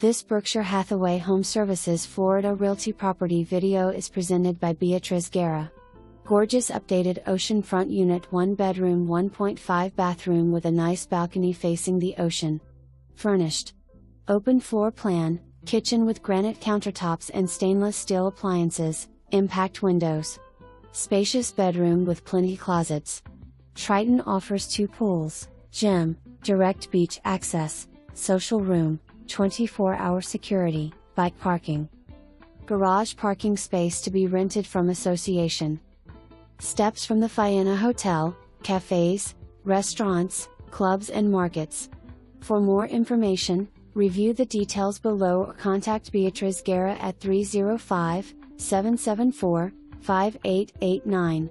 This Berkshire Hathaway HomeServices Florida Realty property video is presented by Beatriz Guerra. Gorgeous updated oceanfront unit, 1 bedroom 1.5 bathroom with a nice balcony facing the ocean. Furnished. Open floor plan, kitchen with granite countertops and stainless steel appliances, impact windows. Spacious bedroom with plenty closets. Triton offers 2 pools, gym, direct beach access, social room, 24-hour security, bike parking. Garage parking space to be rented from association. Steps from the Faena Hotel, cafes, restaurants, clubs and markets. For more information, review the details below or contact Beatriz Guerra at 305-774-5889.